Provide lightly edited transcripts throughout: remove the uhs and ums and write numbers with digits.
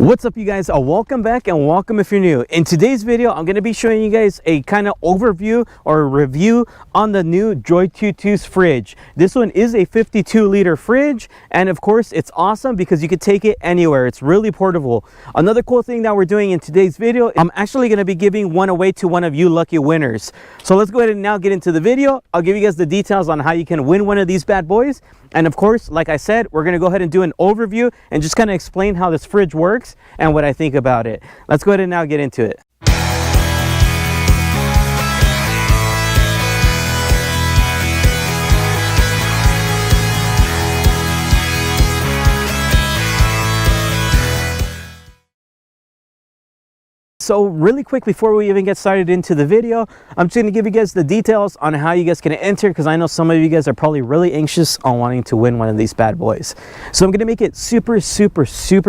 What's up, you guys? Welcome back and welcome if you're new. In today's video, I'm going to be showing you guys a kind of overview or review on the new JoyTutus fridge. This one is a 52-liter fridge, and of course it's awesome because you can take it anywhere. It's really portable. Another cool thing that we're doing in today's video, I'm actually going to be giving one away to one of you lucky winners. So let's go ahead and now get into the video. I'll give you guys the details on how you can win one of these bad boys. And of course, like I said, we're going to go ahead and do an overview and just kind of explain how this fridge works and what I think about it. Let's go ahead and now get into it. So really quick, before we even get started into the video, I'm just going to give you guys the details on how you guys can enter, because I know some of you guys are probably really anxious on wanting to win one of these bad boys. So I'm going to make it super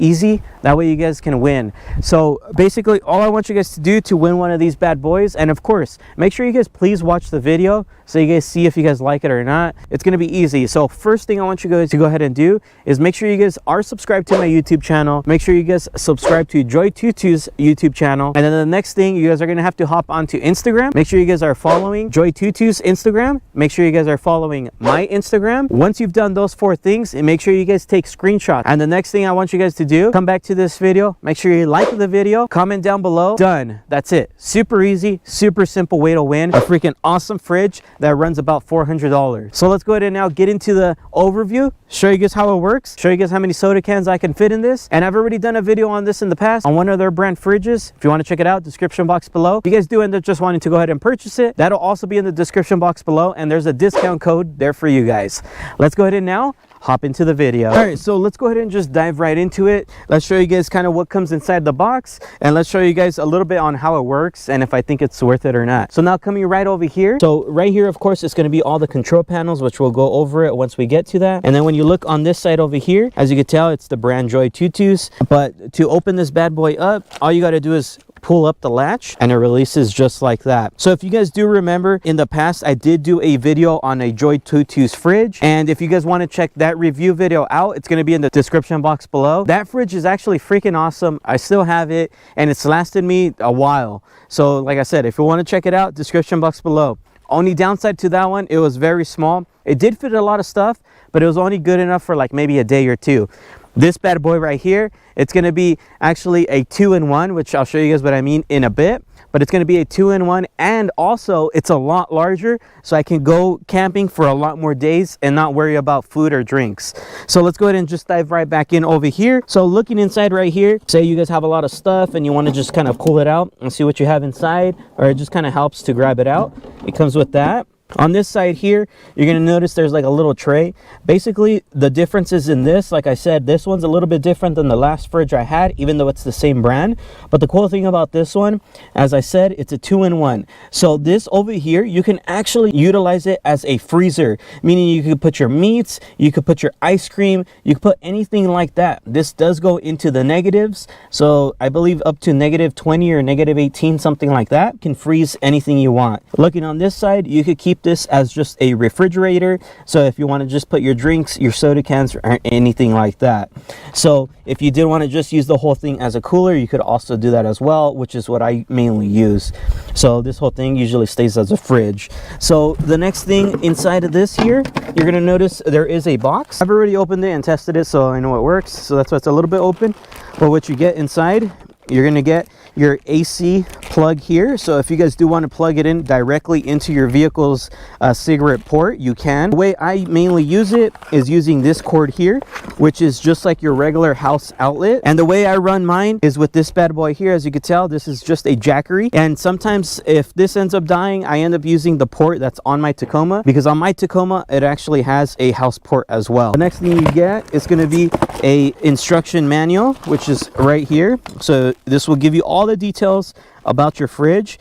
easy. That way you guys can win. So basically all I want you guys to do to win one of these bad boys, and of course, make sure you guys please watch the video so you guys see if you guys like it or not. It's going to be easy. So first thing I want you guys to go ahead and do is make sure you guys are subscribed to my YouTube channel. Make sure you guys subscribe to JoyTutus YouTube channel. And then the next thing, you guys are going to have to hop onto Instagram. Make sure you guys are following JoyTutus Instagram. Make sure you guys are following my Instagram. Once you've done those four things, and make sure you guys take screenshots. And the next thing I want you guys to do, come back to this video, make sure you like the video, comment down below. Done. That's it. Super easy, super simple way to win a freaking awesome fridge that runs about $400. So let's go ahead and now get into the overview, show you guys how it works, show you guys how many soda cans I can fit in this. And I've already done a video on this in the past on one of their brand fridges. If you want to check it out, description box below. If you guys do end up just wanting to go ahead and purchase it, that'll also be in the description box below, and there's a discount code there for you guys. Let's go ahead and now hop into the video. All right, so let's go ahead and just dive right into it. Let's show you guys kind of what comes inside the box, and let's show you guys a little bit on how it works and if I think it's worth it or not. So now coming right over here, so right here, of course, it's going to be all the control panels, which we'll go over it once we get to that. And then when you look on this side over here, as you can tell, it's the brand JoyTutus. But to open this bad boy up, all you got to do is pull up the latch and it releases just like that. So if you guys do remember, in the past I did do a video on a JoyTutus fridge, and if you guys want to check that review video out, it's going to be in the description box below. That fridge is actually freaking awesome. I still have it and it's lasted me a while. So like I said, if you want to check it out, description box below. Only downside to that one, it was very small. It did fit a lot of stuff, but it was only good enough for like maybe a day or two. This bad boy right here, it's going to be actually a 2-in-1, which I'll show you guys what I mean in a bit. But it's going to be a 2-in-1, and also it's a lot larger, so I can go camping for a lot more days and not worry about food or drinks. So let's go ahead and just dive right back in over here. So looking inside right here, say you guys have a lot of stuff and you want to just kind of pull it out and see what you have inside, or it just kind of helps to grab it out. It comes with that. On this side here, you're going to notice there's like a little tray. Basically, the differences in this, like I said, this one's a little bit different than the last fridge I had, even though it's the same brand. But the cool thing about this one, as I said, it's a 2-in-1. So this over here, you can actually utilize it as a freezer, meaning you could put your meats, you could put your ice cream, you could put anything like that. This does go into the negatives. So I believe up to -20 or -18, something like that, can freeze anything you want. Looking on this side, you could keep this as just a refrigerator, so if you want to just put your drinks, your soda cans, or anything like that. So if you did want to just use the whole thing as a cooler, you could also do that as well, which is what I mainly use. So this whole thing usually stays as a fridge. So the next thing inside of this here, you're going to notice there is a box. I've already opened it and tested it, so I know it works. So that's why it's a little bit open. But what you get inside, you're going to get your AC plug here. So if you guys do want to plug it in directly into your vehicle's cigarette port, you can. The way I mainly use it is using this cord here, which is just like your regular house outlet. And the way I run mine is with this bad boy here. As you can tell, this is just a Jackery. And sometimes if this ends up dying, I end up using the port that's on my Tacoma, because on my Tacoma, it actually has a house port as well. The next thing you get is going to be a instruction manual, which is right here. So this will give you all the details about your fridge.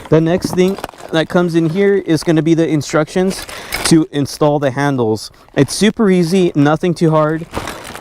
The next thing that comes in here is going to be the instructions to install the handles. It's super easy, nothing too hard.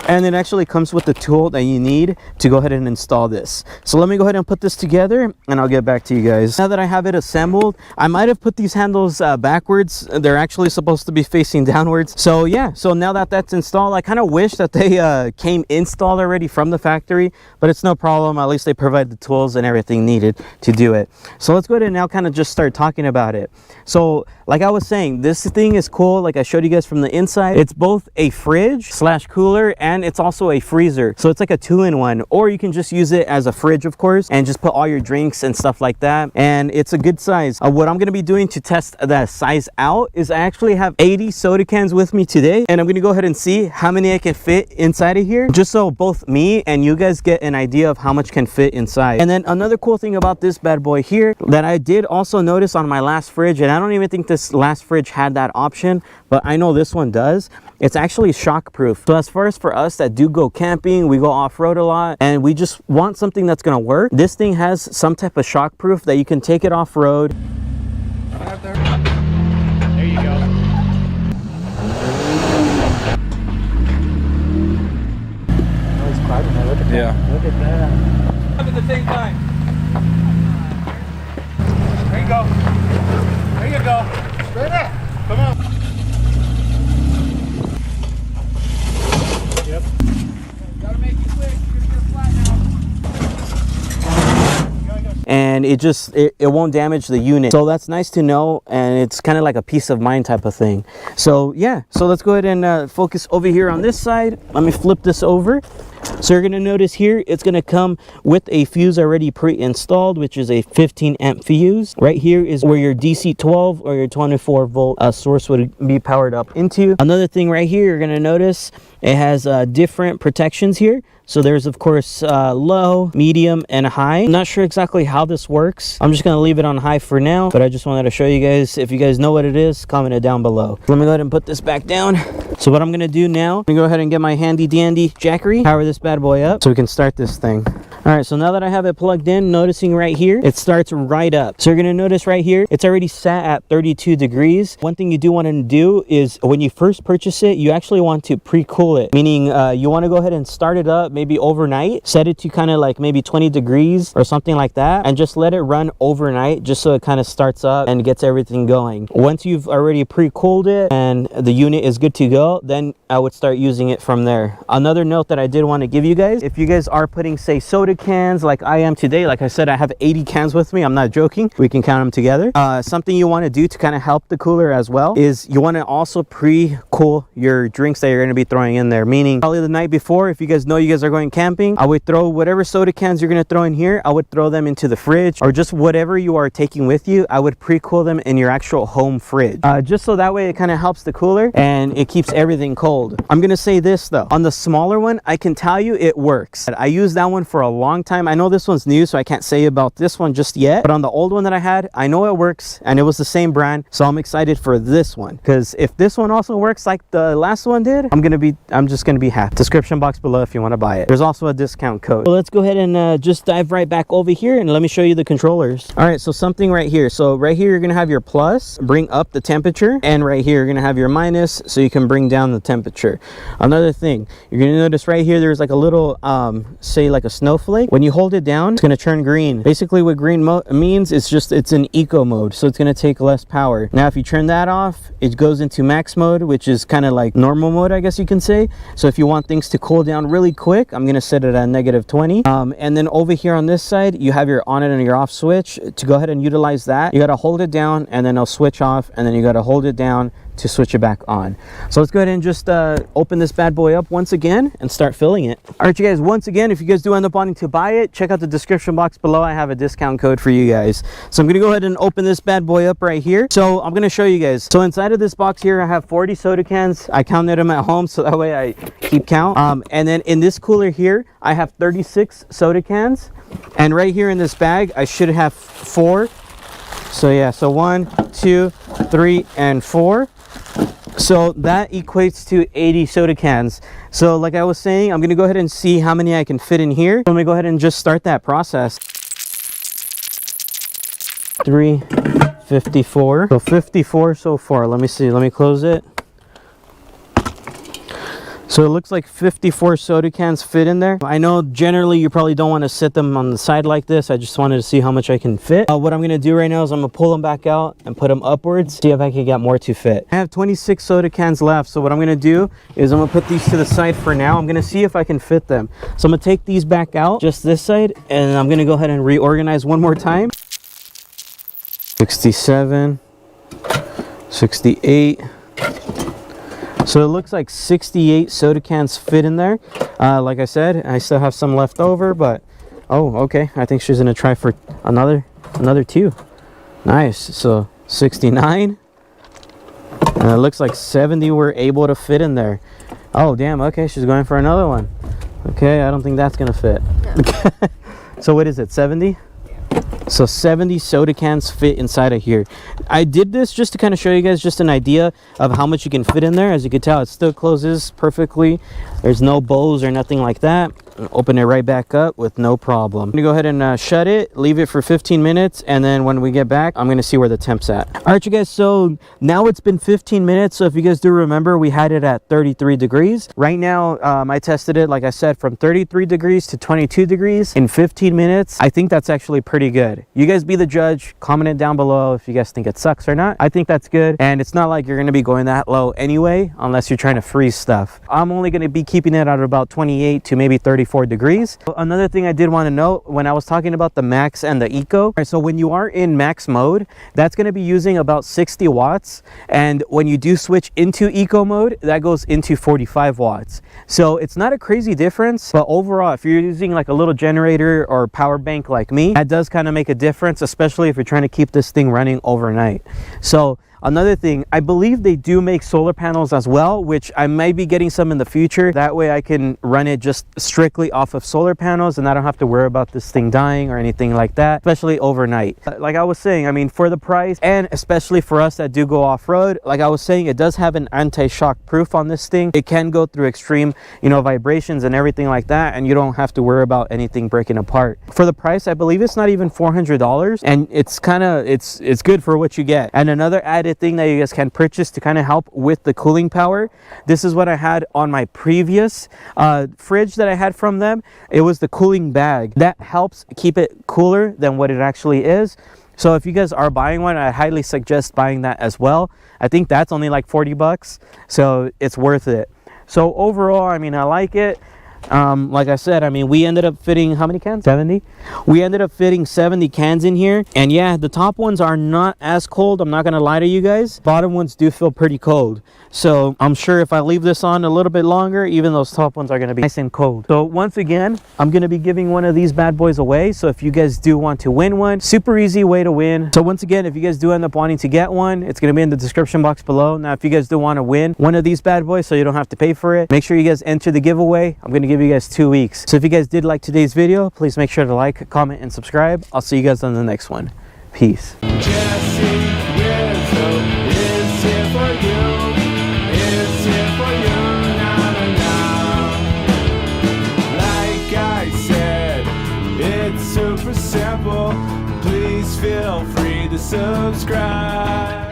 and it actually comes with the tool that you need to go ahead and install this. So let me go ahead and put this together and I'll get back to you guys. Now that I have it assembled, I might have put these handles backwards. They're actually supposed to be facing downwards. So yeah, so now that that's installed, I kind of wish that they came installed already from the factory, but it's no problem. At least they provide the tools and everything needed to do it. So let's go ahead and now kind of just start talking about it. So like I was saying, this thing is cool. Like I showed you guys from the inside, it's both a fridge slash cooler and it's also a freezer. So it's like a 2-in-1, or you can just use it as a fridge, of course, and just put all your drinks and stuff like that. And it's a good size. What I'm going to be doing to test that size out is I actually have 80 soda cans with me today, and I'm going to go ahead and see how many I can fit inside of here, just so both me and you guys get an idea of how much can fit inside. And then another cool thing about this bad boy here that I did also notice on my last fridge, and I don't even think this last fridge had that option, but I know this one does. It's actually shock proof. So as far as for us that do go camping, we go off-road a lot and we just want something that's going to work, this thing has some type of shock proof that you can take it off-road. There you go. Oh, it's quiet. Look at that. Look at that. Up at the same time. There you go. There you go. Straight up. Come on. Yep. Gotta make it quick. You're gonna get flat now. And it won't damage the unit. So that's nice to know, and it's kind of like a peace of mind type of thing. So yeah, so let's go ahead and focus over here on this side. Let me flip this over. So you're going to notice here, it's going to come with a fuse already pre-installed, which is a 15 amp fuse. Right here is where your DC 12 or your 24 volt source would be powered up into. Another thing right here, you're going to notice it has different protections here. So there's of course low, medium, and high. I'm not sure exactly how this works. I'm just going to leave it on high for now, but I just wanted to show you guys. If you guys know what it is, comment it down below. Let me go ahead and put this back down. So what I'm going to do now, I'm going to go ahead and get my handy dandy jackery, power this bad boy up so we can start this thing. All right, so now that I have it plugged in, noticing right here, it starts right up. So you're going to notice right here, it's already sat at 32 degrees. One thing you do want to do is when you first purchase it, you actually want to pre-cool it, meaning you want to go ahead and start it up maybe overnight, set it to kind of like maybe 20 degrees or something like that, and just let it run overnight just so it kind of starts up and gets everything going. Once you've already pre-cooled it and the unit is good to go, then I would start using it from there. Another note that I did want to give you guys, if you guys are putting, say, soda cans like I am today, like I said, I have 80 cans with me. I'm not joking. We can count them together. Something you want to do to kind of help the cooler as well is you want to also pre-cool your drinks that you're going to be throwing in there, meaning probably the night before, if you guys know you guys are going camping, I would throw whatever soda cans you're going to throw in here, I would throw them into the fridge, or just whatever you are taking with you, I would pre-cool them in your actual home fridge, just so that way it kind of helps the cooler and it keeps everything cold. I'm going to say this though, on the smaller one, I can tell you it works. I used that one for a long time. I know this one's new, so I can't say about this one just yet, but on the old one that I had, I know it works, and it was the same brand, so I'm excited for this one, because if this one also works like the last one did, I'm just gonna be happy. Description box below if you want to buy it. There's also a discount code. So let's go ahead and just dive right back over here and let me show you the controllers. All right, so something right here. So right here you're gonna have your plus, bring up the temperature, and right here you're gonna have your minus, so you can bring down the temperature. Another thing, you're gonna notice right here there's like a little say like a snowflake. When you hold it down, it's gonna turn green. Basically what green means is just it's in eco mode, so it's gonna take less power. Now if you turn that off, it goes into max mode, which is kind of like normal mode, I guess you can say. So if you want things to cool down really quick, I'm gonna set it at -20. And then over here on this side, you have your on it and your off switch. To go ahead and utilize that, you gotta hold it down and then it'll switch off, and then you gotta hold it down to switch it back on. So let's go ahead and just open this bad boy up once again and start filling it. All right, you guys, once again, if you guys do end up wanting to buy it, check out the description box below. I have a discount code for you guys. So I'm gonna go ahead and open this bad boy up right here. So I'm gonna show you guys. So inside of this box here, I have 40 soda cans. I counted them at home, so that way I keep count. And then in this cooler here, I have 36 soda cans. And right here in this bag, I should have 4. So yeah, so 1, 2, 3, and 4. So that equates to 80 soda cans. So like I was saying, I'm gonna go ahead and see how many I can fit in here. Let me go ahead and just start that process. 354. So 54 so far. Let me see. Let me close it. So it looks like 54 soda cans fit in there. I know generally you probably don't want to sit them on the side like this. I just wanted to see how much I can fit. What I'm going to do right now is I'm going to pull them back out and put them upwards, see if I can get more to fit. I have 26 soda cans left. So what I'm going to do is I'm going to put these to the side for now. I'm going to see if I can fit them. So I'm going to take these back out, just this side, and I'm going to go ahead and reorganize one more time. 67, 68. So it looks like 68 soda cans fit in there. Like I said, I still have some left over, but oh, okay. I think she's gonna try for another 2. Nice. So 69. And it looks like 70 were able to fit in there. Oh, damn. Okay, she's going for another one. Okay, I don't think that's gonna fit. No. So what is it? 70? So 70 soda cans fit inside of here. I did this just to kind of show you guys just an idea of how much you can fit in there. As you can tell, it still closes perfectly. There's no bows or nothing like that. Open it right back up with no problem. I'm gonna go ahead and shut it, leave it for 15 minutes, and then when we get back, I'm gonna see where the temp's at. All right, you guys, so now it's been 15 minutes. So if you guys do remember, we had it at 33 degrees. Right now, I tested it, like I said, from 33 degrees to 22 degrees in 15 minutes. I think that's actually pretty good. You guys be the judge. Comment it down below if you guys think it sucks or not. I think that's good. And it's not like you're gonna be going that low anyway, unless you're trying to freeze stuff. I'm only gonna be keeping it at about 28 to maybe 34 degrees. Another thing I did want to note when I was talking about the max and the eco, right, so when you are in max mode, that's going to be using about 60 watts, and when you do switch into eco mode, that goes into 45 watts. So it's not a crazy difference, but overall, if you're using like a little generator or power bank like me, that does kind of make a difference, especially if you're trying to keep this thing running overnight. So another thing, I believe they do make solar panels as well, which I might be getting some in the future. That way I can run it just strictly off of solar panels and I don't have to worry about this thing dying or anything like that, especially overnight. Like I was saying, I mean, for the price, and especially for us that do go off-road, like I was saying, it does have an anti-shock proof on this thing. It can go through extreme, you know, vibrations and everything like that, and you don't have to worry about anything breaking apart. For the price, I believe it's not even $400, and it's kind of, it's good for what you get. And another added thing that you guys can purchase to kind of help with the cooling power, this is what I had on my previous fridge that I had from them. It was the cooling bag that helps keep it cooler than what it actually is. So if you guys are buying one, I highly suggest buying that as well. I think that's only like 40 bucks, so it's worth it. So overall, I mean, I like it. Like I said, I mean, we ended up fitting how many cans? 70. We ended up fitting 70 cans in here, and yeah, the top ones are not as cold. I'm not gonna lie to you guys. Bottom ones do feel pretty cold, so I'm sure if I leave this on a little bit longer, even those top ones are gonna be nice and cold. So once again, I'm gonna be giving one of these bad boys away. So if you guys do want to win one, super easy way to win. So once again, if you guys do end up wanting to get one, it's gonna be in the description box below. Now if you guys do want to win one of these bad boys so you don't have to pay for it, make sure you guys enter the giveaway. I'm gonna give you guys 2 weeks. So if you guys did like today's video, please make sure to like, comment, and subscribe. I'll see you guys on the next one. Peace. Jesse Rizo is here for you. Is here for you now. Like I said, it's super simple. Please feel free to subscribe.